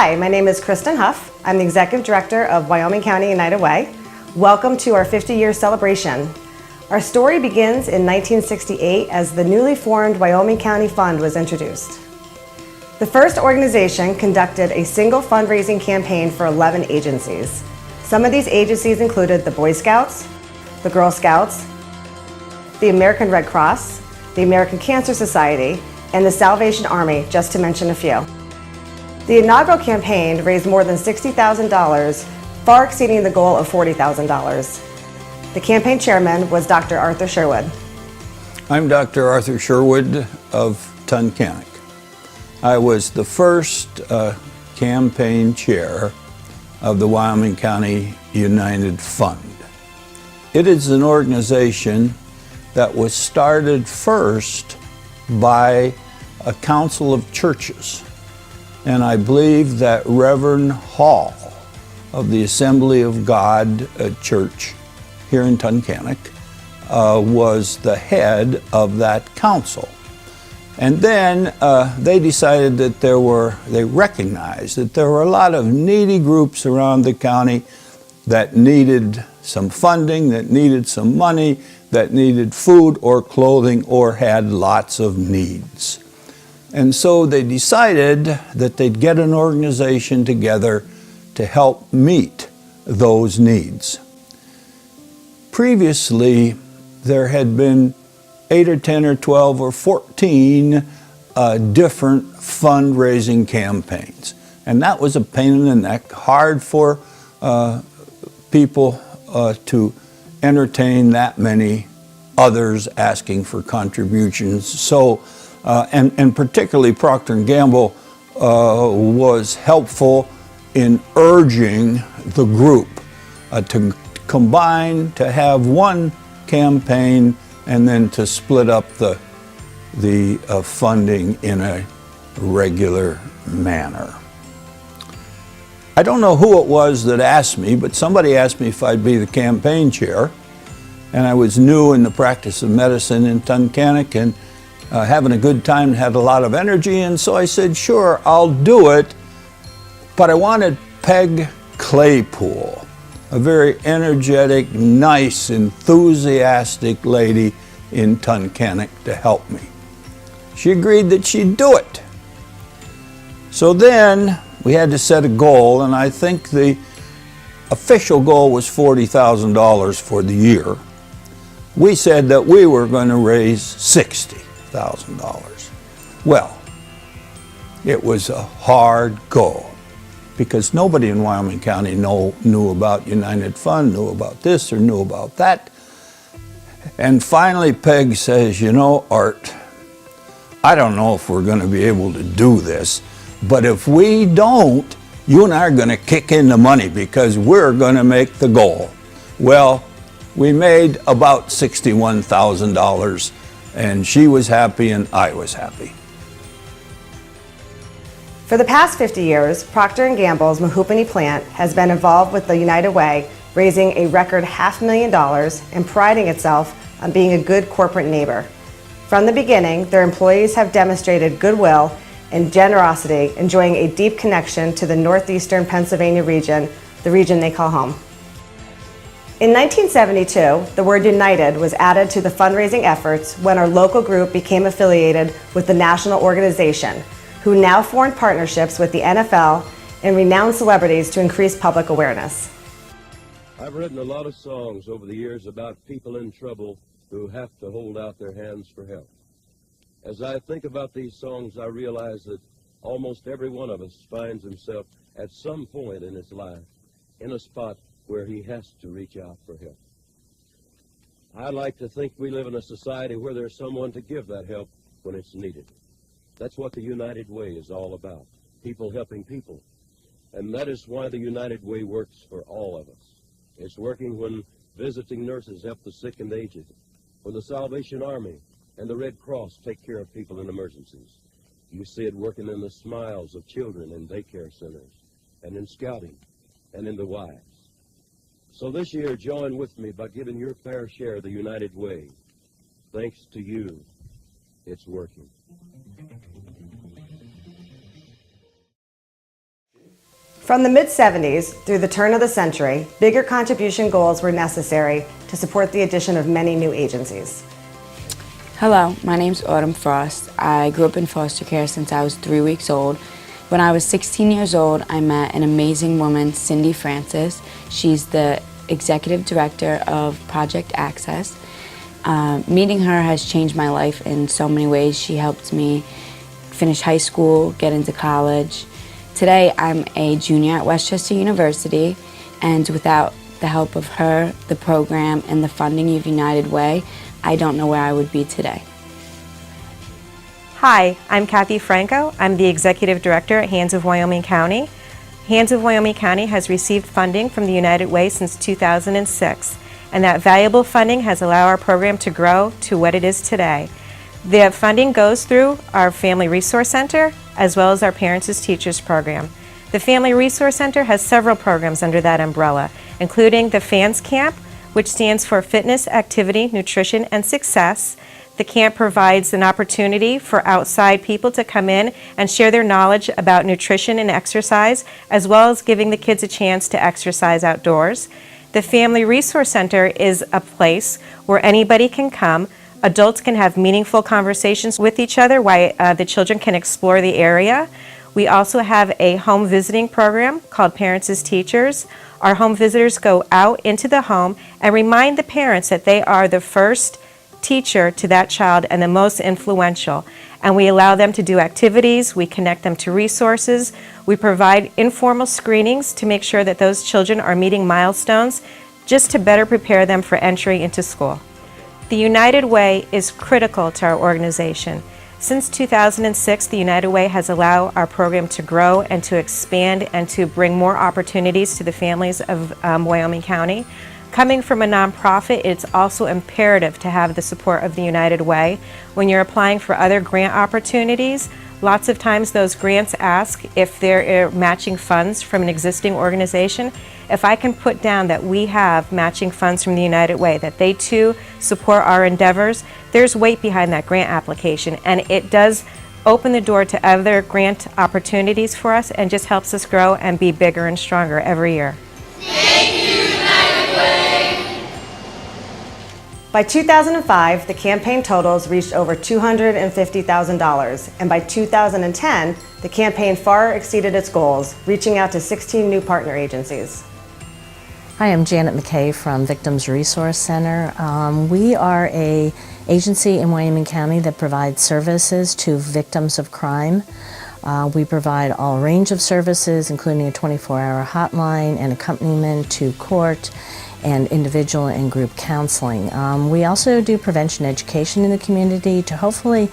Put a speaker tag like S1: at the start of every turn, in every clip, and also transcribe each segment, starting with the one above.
S1: Hi, my name is Kristen Huff. I'm the Executive Director of Wyoming County United Way. Welcome to our 50-year celebration. Our story begins in 1968 as the newly formed Wyoming County Fund was introduced. The first organization conducted a single fundraising campaign for 11 agencies. Some of these agencies included the Boy Scouts, the Girl Scouts, the American Red Cross, the American Cancer Society, and the Salvation Army, just to mention a few. The inaugural campaign raised more than $60,000, far exceeding the goal of $40,000. The campaign chairman was Dr. Arthur Sherwood.
S2: I'm Dr. Arthur Sherwood of Tunkhannock. I was the first campaign chair of the Wyoming County United Fund. It is an organization that was started first by a council of churches. And I believe that Reverend Hall of the Assembly of God Church here in Tunkhannock was the head of that council. And then they decided that they recognized that there were a lot of needy groups around the county that needed some funding, that needed some money, that needed food or clothing or had lots of needs. And so they decided that they'd get an organization together to help meet those needs. Previously, there had been 8 or 10 or 12 or 14 different fundraising campaigns. And that was a pain in the neck, hard for people to entertain that many others asking for contributions. So, and particularly Procter & Gamble was helpful in urging the group to combine, to have one campaign, and then to split up the funding in a regular manner. I don't know who it was that asked me, but somebody asked me if I'd be the campaign chair. And I was new in the practice of medicine in Tunkhannock and having a good time, had a lot of energy, and so I said, sure, I'll do it. But I wanted Peg Claypool, a very energetic, nice, enthusiastic lady in Tunkhannock, to help me. She agreed that she'd do it. So then we had to set a goal, and I think the official goal was $40,000 for the year. We said that we were going to raise $60,000. Well, it was a hard goal because nobody in Wyoming County knew about United Fund, knew about this or knew about that. And finally Peg says, you know, Art, I don't know if we're going to be able to do this, but if we don't, you and I are going to kick in the money because we're going to make the goal. Well, we made about $61,000, and she was happy and I was happy.
S1: For the past 50 years, Procter & Gamble's Mahoopany plant has been involved with the United Way, raising a record $500,000 and priding itself on being a good corporate neighbor. From the beginning, their employees have demonstrated goodwill and generosity, enjoying a deep connection to the northeastern Pennsylvania region, the region they call home. In 1972, the word United was added to the fundraising efforts when our local group became affiliated with the national organization, who now formed partnerships with the NFL and renowned celebrities to increase public awareness.
S3: I've written a lot of songs over the years about people in trouble who have to hold out their hands for help. As I think about these songs, I realize that almost every one of us finds himself at some point in his life in a spot where he has to reach out for help. I like to think we live in a society where there's someone to give that help when it's needed. That's what the United Way is all about, people helping people. And that is why the United Way works for all of us. It's working when visiting nurses help the sick and aged, when the Salvation Army and the Red Cross take care of people in emergencies. You see it working in the smiles of children in daycare centers, and in scouting, and in the wives. So this year, join with me by giving your fair share of the United Way. Thanks to you, it's working.
S1: From the mid-70s through the turn of the century, bigger contribution goals were necessary to support the addition of many new agencies.
S4: Hello, my name's Autumn Frost. I grew up in foster care since I was 3 weeks old. When I was 16 years old, I met an amazing woman, Cindy Francis. She's the executive director of Project Access. Meeting her has changed my life in so many ways. She helped me finish high school, get into college. Today, I'm a junior at Westchester University, and without the help of her, the program, and the funding of United Way, I don't know where I would be today.
S5: Hi, I'm Kathy Franco. I'm the Executive Director at Hands of Wyoming County. Hands of Wyoming County has received funding from the United Way since 2006, and that valuable funding has allowed our program to grow to what it is today. The funding goes through our Family Resource Center as well as our Parents as Teachers program. The Family Resource Center has several programs under that umbrella, including the FANS Camp, which stands for Fitness, Activity, Nutrition, and Success. The camp provides an opportunity for outside people to come in and share their knowledge about nutrition and exercise, as well as giving the kids a chance to exercise outdoors. The Family Resource Center is a place where anybody can come. Adults can have meaningful conversations with each other while the children can explore the area. We also have a home visiting program called Parents as Teachers. Our home visitors go out into the home and remind the parents that they are the first teacher to that child and the most influential. And we allow them to do activities, we connect them to resources, we provide informal screenings to make sure that those children are meeting milestones just to better prepare them for entry into school. The United Way is critical to our organization. Since 2006, the United Way has allowed our program to grow and to expand and to bring more opportunities to the families of Wyoming County. Coming from a nonprofit, it's also imperative to have the support of the United Way. When you're applying for other grant opportunities, lots of times those grants ask if there are matching funds from an existing organization. If I can put down that we have matching funds from the United Way, that they too support our endeavors, there's weight behind that grant application, and it does open the door to other grant opportunities for us and just helps us grow and be bigger and stronger every year.
S1: By 2005, the campaign totals reached over $250,000, and by 2010, the campaign far exceeded its goals, reaching out to 16 new partner agencies.
S6: Hi, I'm Janet McKay from Victims Resource Center. We are an agency in Wyoming County that provides services to victims of crime. We provide all range of services, including a 24-hour hotline and accompaniment to court and individual and group counseling. We also do prevention education in the community to hopefully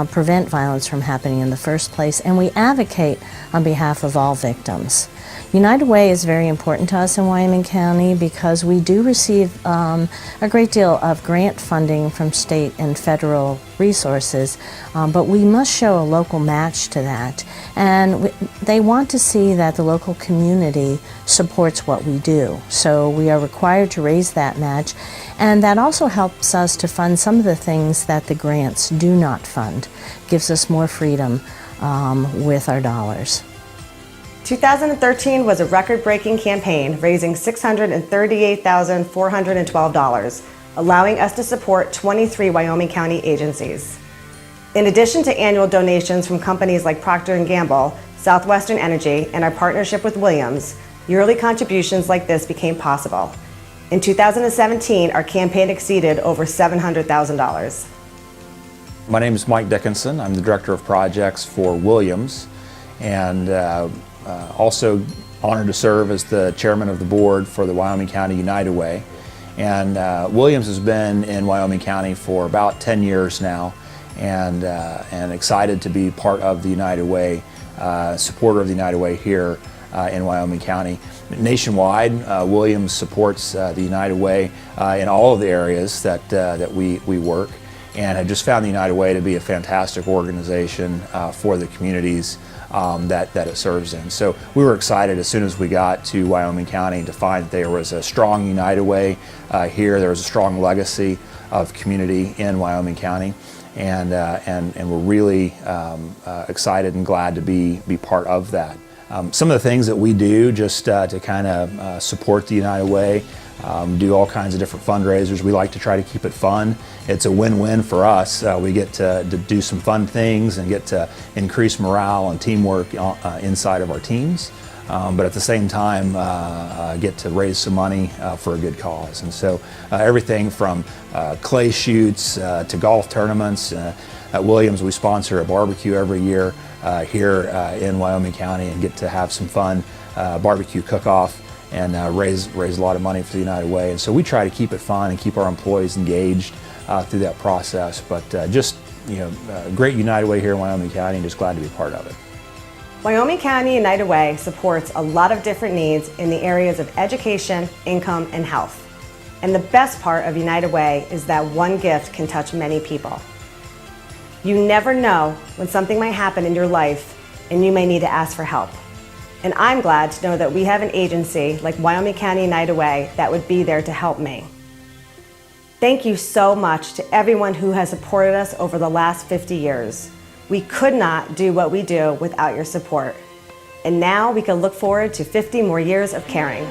S6: prevent violence from happening in the first place, and we advocate on behalf of all victims. United Way is very important to us in Wyoming County because we do receive a great deal of grant funding from state and federal resources, but we must show a local match to that. And they want to see that the local community supports what we do. So we are required to raise that match, and that also helps us to fund some of the things that the grants do not fund. Gives us more freedom with our dollars.
S1: 2013 was a record-breaking campaign, raising $638,412, allowing us to support 23 Wyoming County agencies. In addition to annual donations from companies like Procter & Gamble, Southwestern Energy, and our partnership with Williams, yearly contributions like this became possible. In 2017, our campaign exceeded over $700,000.
S7: My name is Mike Dickinson. I'm the Director of Projects for Williams, and also honored to serve as the Chairman of the Board for the Wyoming County United Way. And Williams has been in Wyoming County for about 10 years now, and excited to be part of the United Way, supporter of the United Way here in Wyoming County. Nationwide, Williams supports the United Way in all of the areas that we work, and have just found the United Way to be a fantastic organization for the communities that it serves in. So we were excited as soon as we got to Wyoming County to find that there was a strong United Way here. There was a strong legacy of community in Wyoming County, and we're really excited and glad to be part of that. Some of the things that we do just to kind of support the United Way, do all kinds of different fundraisers. We like to try to keep it fun. It's a win-win for us. We get to do some fun things and get to increase morale and teamwork inside of our teams. But at the same time get to raise some money for a good cause. And so everything from clay shoots to golf tournaments. At Williams we sponsor a barbecue every year here in Wyoming County and get to have some fun barbecue cook-off and raise a lot of money for the United Way. And so we try to keep it fun and keep our employees engaged through that process. But just, great United Way here in Wyoming County, and just glad to be part of it.
S1: Wyoming County United Way supports a lot of different needs in the areas of education, income, and health. And the best part of United Way is that one gift can touch many people. You never know when something might happen in your life and you may need to ask for help. And I'm glad to know that we have an agency like Wyoming County United Way that would be there to help me. Thank you so much to everyone who has supported us over the last 50 years. We could not do what we do without your support. And now we can look forward to 50 more years of caring.